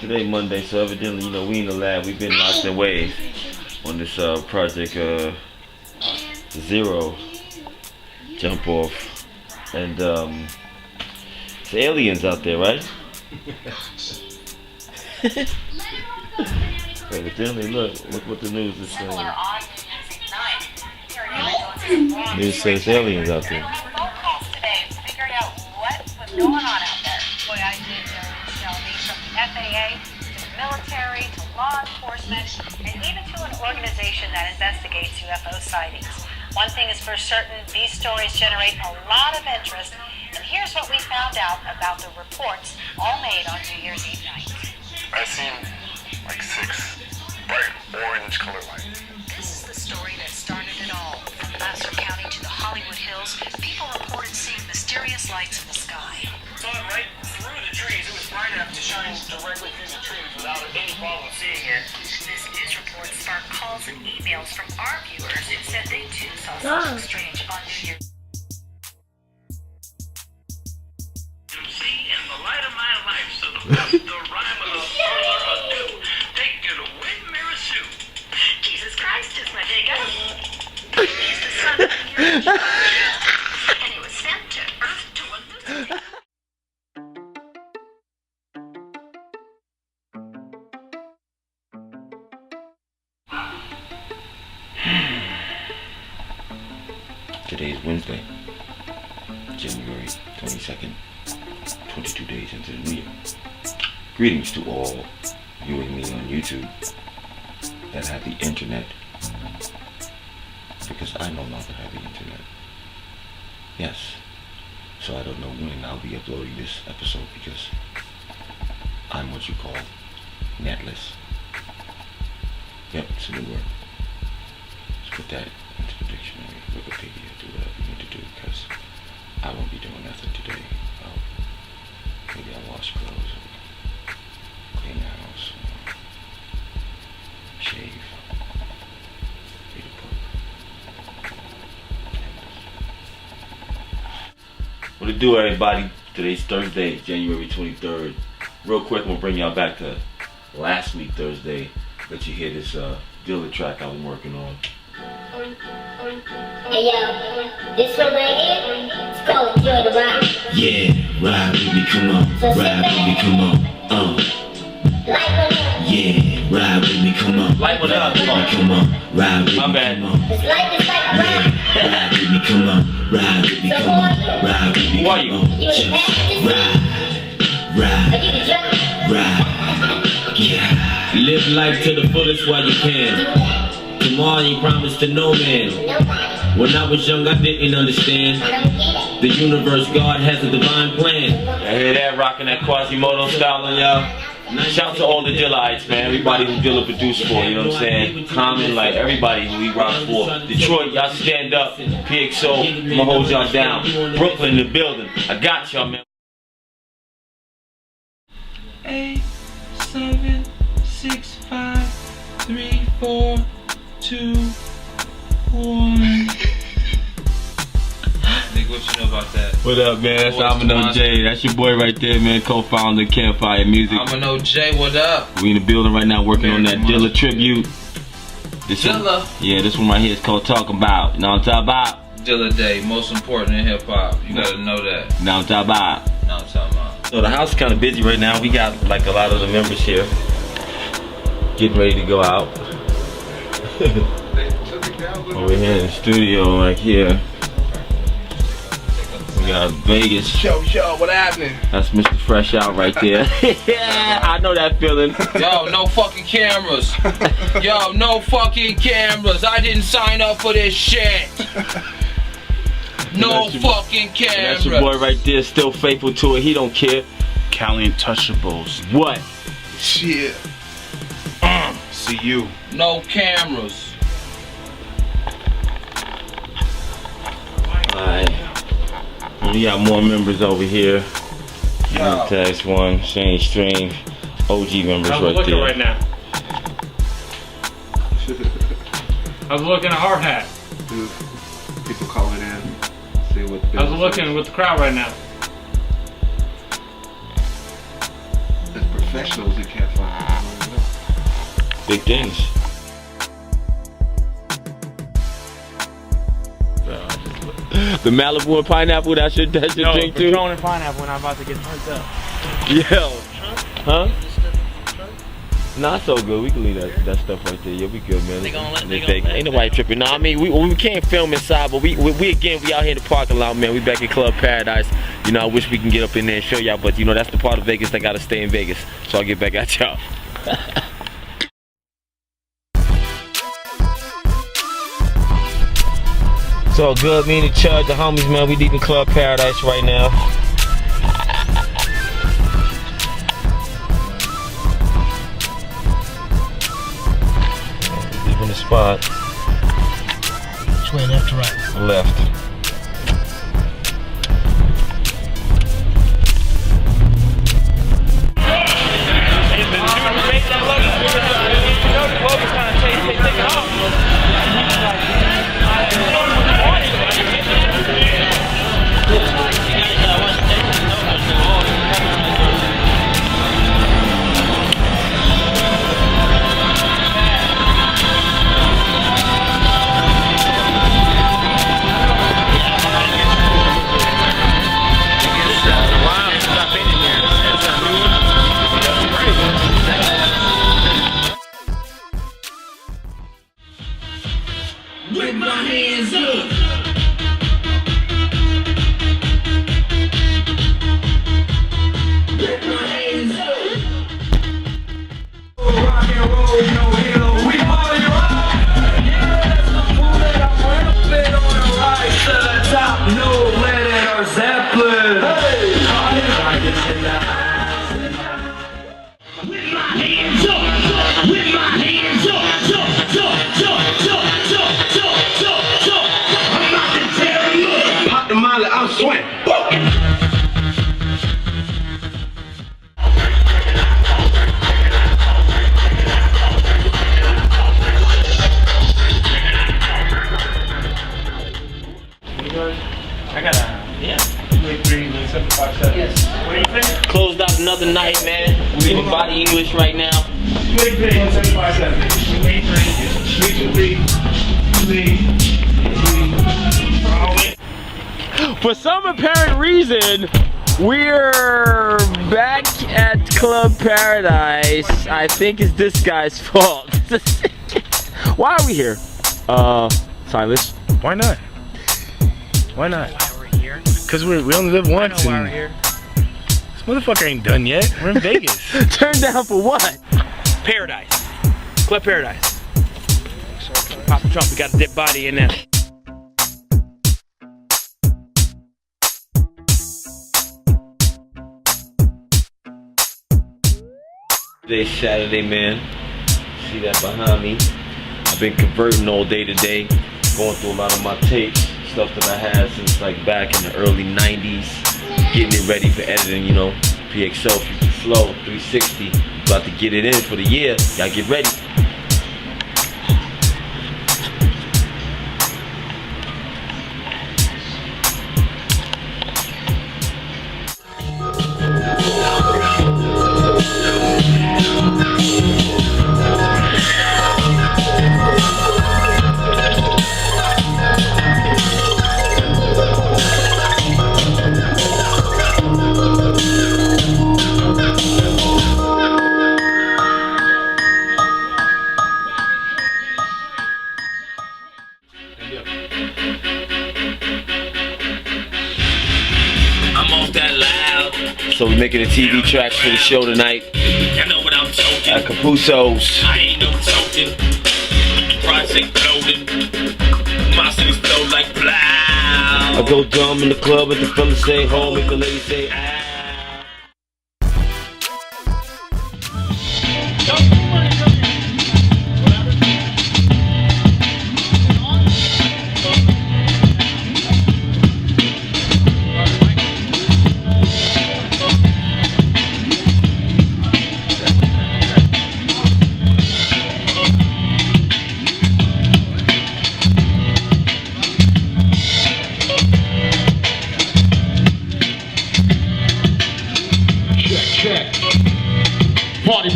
Today Monday, so evidently, we in the lab. We've been locked away on this project Zero jump off, and it's aliens out there, right? Evidently, look what the news is saying. News says aliens out there. Figured out what was going on out there. Boy, I did tell me from the FAA to the military to law enforcement and even to an organization that investigates UFO sightings. One thing is for certain, these stories generate a lot of interest, and here's what we found out about the reports all made on New Year's Eve night. I seen like 6 bright orange color lights. This is the story that started it all. From Placer County to the Hollywood Hills, people reported seeing mysterious lights in the sky. Saw it right through the trees. It was bright enough to shine directly through the trees without any problem seeing it. This news report sparked calls and emails from our viewers who said they too saw something strange on New Year's. See, in the light of my life, so the rhyme of further ado, take it away, Mary Sue. Jesus Christ is my big He's the son of the earth, and he was sent to Earth to elucidate. Today's Wednesday, January 22nd, 22 days into the new year. Greetings to all viewing me on YouTube that have the internet, because I no longer have the internet. Yes, so I don't know when I'll be uploading this episode because I'm what you call netless. Yep, it's a new word. Let's put that into the dictionary, Wikipedia, do whatever you need to do, because I won't be doing nothing today. Maybe I'll wash clothes, or clean the house, or shave, read a book. What it do, everybody? Today's Thursday, January 23rd. Real quick, I'm gonna bring y'all back to last week, Thursday. Let you hear this Dilla track I've been working on. Hey yo, this one right here, it's called Enjoy the Ride. Yeah, ride baby, come on, ride baby, come on, yeah, ride baby, come on, Light one up, come on, ride baby, My bad. come on, This life is like a ride. yeah, ride baby, come on, ride baby, come on, ride baby, Who are you? come on, You in the passenger seat, or ride, you can drive. ride, yeah. Live life to the fullest while you can. Tomorrow you promised to no man. Nobody. When I was young, I didn't understand. I don't get it. The universe, God has a divine plan. I hear that, rocking that Quasimodo style on y'all. Shout out to all the Dillaites, man. Everybody who Dilla produced for, you know what I'm saying? Common, like everybody who he rocked for. Detroit, y'all stand up. PXO, I'ma hold y'all down. Brooklyn in the building. I got y'all, man. 8, 7, 6, 5, 3, 4, 2, 1. Nigga, what you know about that? What up, man? That's Amino J. That's your boy right there, man. Co-founder of Campfire Music. Amino J, what up? We in the building right now working on that Dilla tribute. This Dilla? One, yeah, this one right here is called Talk About. You know what I'm talking about? Dilla Day, most important in hip hop. You gotta know that. You know what I'm talking about? Know what I'm talking about. So the house is kind of busy right now. We got like a lot of the members here getting ready to go out. Over here in the studio right here. We got Vegas. Yo, what happening? That's Mr. Fresh Out right there. Yeah, I know that feeling. Yo, no fucking cameras. Yo, no fucking cameras. I didn't sign up for this shit. No fucking cameras. That's your boy right there, still faithful to it. He don't care. Cali Untouchables. What? Shit. See you. No cameras. Alright. We got more members over here. Tax One, Shane Stream, OG members How's it right looking there. right now? How's it looking at Hard Hat? Dude, people calling in. See what. How's it looking with the crowd right now? It's professionals that can't find it. Big things. The Malibu and pineapple, that's your drink too? Patron and pineapple when I'm about to get turned up. Yo. Huh? Not so good. We can leave that stuff right there. Yeah, we good, man. Ain't nobody tripping. No, I mean, we can't film inside, but we again, we out here in the parking lot, man. We back in Club Paradise. You know, I wish we can get up in there and show y'all, but you know, that's the part of Vegas that gotta stay in Vegas. So I'll get back at y'all. It's all good. Me and the Chud, the homies, man. We deep in Club Paradise right now. Deep in the spot. Which way, left or right? Left. With my hands up. With my hands up. Rock and roll, no hero. We party rock. Yeah, that's the move that I want to fit on the right to the top. No Lennon or Zeppelin. Hey, with my hands up. With my hands up. I'm sweating. I got yeah. 283, 757. Yes. What do you think? Closed out another night, man. We in Body English right now. 283, 757. 283, 323. For some apparent reason, we're back at Club Paradise. I think it's this guy's fault. Why are we here? Silas? Why not? Why not? Why we're here? Because we only live once. I know why we're here. This motherfucker ain't done yet. We're in Vegas. Turned down for what? Paradise. Club Paradise. Pop the trunk, we got a dead body in there. Today's Saturday, man. See that behind me? I've been converting all day today, going through a lot of my tapes, stuff that I had since like back in the early 90s, getting it ready for editing, you know, PXO, Flow, 360, about to get it in for the year. Y'all get ready. So we're making the TV tracks for the show tonight You know what I'm talking. at Capuso's. I ain't no talking. Price ain't floating. My city's flow like plow. I go dumb in the club if the fellas say home, if the ladies say ah.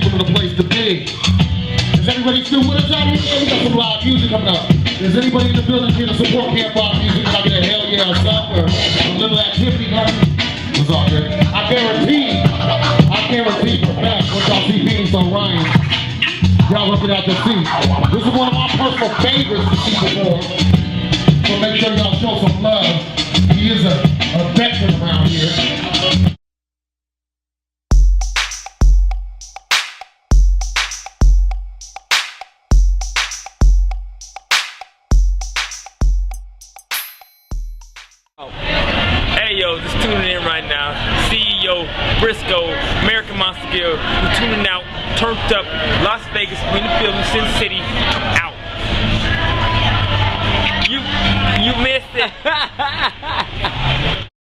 people in the place to be. Is everybody still with us out here? We got some live music coming up. Is anybody in the building here to support campfire music? Can I get a hell yeah or something? Or a little activity, nothing? What's all good? I guarantee for a fact, once y'all see Phoenix Orion, y'all looking out to see. This is one of my personal favorites to see perform. So make sure y'all show some love. He is a veteran around here. Hey yo, just tuning in right now. CEO, Briscoe, American Monster Guild. We're tuning out, turned up, Las Vegas, Greenfield, Sin City.